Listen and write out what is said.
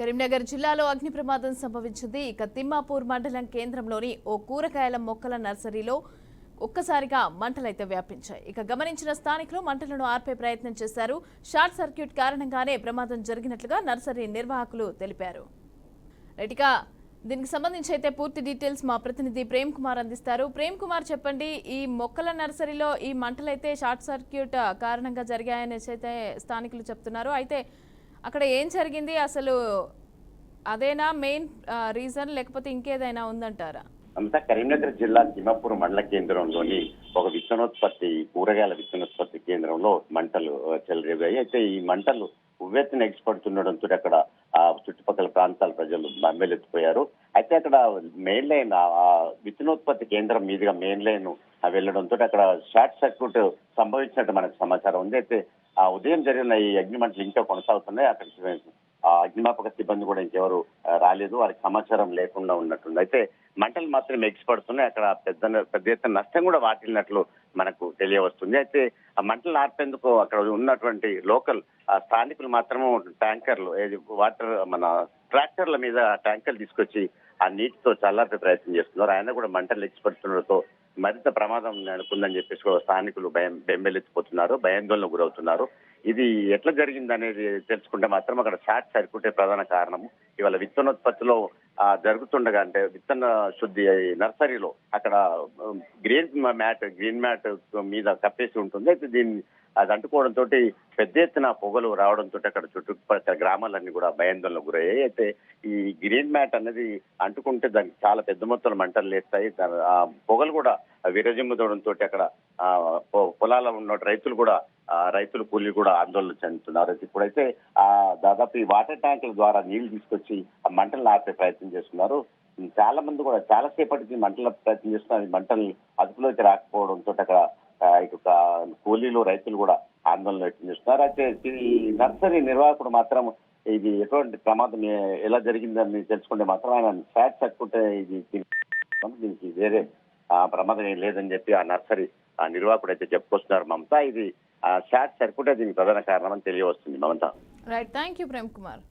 కరీంనగర్ జిల్లాలో అగ్ని ప్రమాదం సంభవించింది. ఇక తిమ్మాపూర్ మండలం కేంద్రంలోని ఓ కూరగాయల మొక్కల నర్సరీలో ఒక్కసారిగా మంటలైతే వ్యాపించాయి. ఇక గమనించిన స్థానికులు మంటలను ఆర్పే ప్రయత్నం చేశారు. షార్ట్ సర్క్యూట్ కారణంగానే ప్రమాదం జరిగినట్లుగా నర్సరీ నిర్వాహకులు తెలిపారు. ఇక దీనికి సంబంధించి అయితే పూర్తి డీటెయిల్స్ మా ప్రతినిధి ప్రేమ్ కుమార్ అందిస్తారు. ప్రేమ్ కుమార్, చెప్పండి, ఈ మొక్కల నర్సరీలో ఈ మంటలైతే షార్ట్ సర్క్యూట్ కారణంగా జరిగాయనేసి అయితే స్థానికులు చెప్తున్నారు. అయితే అక్కడ ఏం జరిగింది, అసలు అదేనా మెయిన్ రీజన్, లేకపోతే ఇంకేదైనా ఉందంటారా? అంతా కరీంనగర్ జిల్లా తిమ్మాపూర్ మండల కేంద్రంలోని ఒక కూరగాయల విత్తనోత్పత్తి కేంద్రంలో మంటలు చెలరేగాయి. అయితే ఈ మంటలు ఉవ్వెత్తున ఎగిసిపడుతుండడంతో అక్కడ చుట్టుపక్కల ప్రాంతాల ప్రజలు బెంబేలెత్తిపోయారు. అయితే అక్కడ మెయిన్ లైన్ విత్తనోత్పత్తి కేంద్రం మీదుగా మెయిన్ లైన్ వెళ్లడంతో అక్కడ షార్ట్ సర్క్యూట్ సంభవించినట్టు మనకు సమాచారం ఉంది. అయితే ఉదయం జరిగిన ఈ అగ్ని మంటలు ఇంకా కొనసాగుతున్నాయి. అక్కడికి అగ్నిమాపక సిబ్బంది కూడా ఇంకెవరు రాలేదు, వారికి సమాచారం లేకుండా ఉన్నట్టుంది. అయితే మంటలు మాత్రం ఎగిసిపడుతున్నాయి. అక్కడ పెద్ద ఎత్తున నష్టం కూడా వాటిల్లినట్లు మనకు తెలియవస్తుంది. అయితే ఆ మంటలు ఆర్పేందుకు అక్కడ ఉన్నటువంటి లోకల్ స్థానికులు మాత్రము ట్యాంకర్లు వాటర్ ట్రాక్టర్ల మీద ట్యాంకర్లు తీసుకొచ్చి ఆ నీటితో చల్లార్పే ప్రయత్నం చేస్తున్నారు. ఆయన కూడా మంటలు ఎగిసిపడుతుండటంతో మరింత ప్రమాదం నెలకొందని చెప్పేసి స్థానికులు బెంబెలెత్తిపోతున్నారు, భయాందోళనకు గురవుతున్నారు. ఇది ఎట్లా జరిగింది అనేది తెలుసుకుంటే మాత్రం అక్కడ షార్ట్ సర్క్యూటే ప్రధాన కారణము. ఇవాళ విత్తనోత్పత్తిలో జరుగుతుండగా, అంటే విత్తన శుద్ధి నర్సరీలో అక్కడ గ్రీన్ మ్యాట్ మీద కప్పేసి ఉంటుంది. అయితే దీన్ని అది అంటుకోవడంతో పెద్ద ఎత్తున పొగలు రావడంతో అక్కడ చుట్టుపక్కల గ్రామాలన్నీ కూడా భయాందోళనకు గురయ్యాయి. అయితే ఈ గ్రీన్ మ్యాట్ అనేది అంటుకుంటే దానికి చాలా పెద్ద మొత్తంలో మంటలు లేస్తాయి. ఆ పొగలు కూడా విరజిమ్ముదవడంతో అక్కడ పొలాల్లో ఉన్న రైతులు కూలీలు కూడా ఆందోళన చెందుతున్నారు. ఇప్పుడైతే దాదాపు ఈ వాటర్ ట్యాంకుల ద్వారా నీళ్లు తీసుకొచ్చి ఆ మంటలను ఆపే ప్రయత్నం చేస్తున్నారు. చాలా మంది కూడా చాలా సేపటికి మంటల ప్రయత్నం చేస్తున్నారు. మంటలు అదుపులోకి రాకపోవడంతో అక్కడ కూలీలు రైతులు కూడా ఆందోళన వ్యక్తం చేస్తున్నారు. అయితే ఈ నర్సరీ నిర్వాహకుడు మాత్రం ఇది ఎటువంటి ప్రమాదం ఎలా జరిగిందని తెలుసుకుంటే మాత్రం ఆయన షార్ట్ సర్క్యూట్ దీనికి వేరే ప్రమాదం ఏం లేదని చెప్పి ఆ నర్సరీ నిర్వాహకుడు అయితే చెప్పుకొస్తున్నారు. మమత, ఇది షార్ట్ సర్క్యూట్ దీనికి ప్రధాన కారణం అని తెలియవస్తుంది. Mamata. Right, thank you Prem Kumar.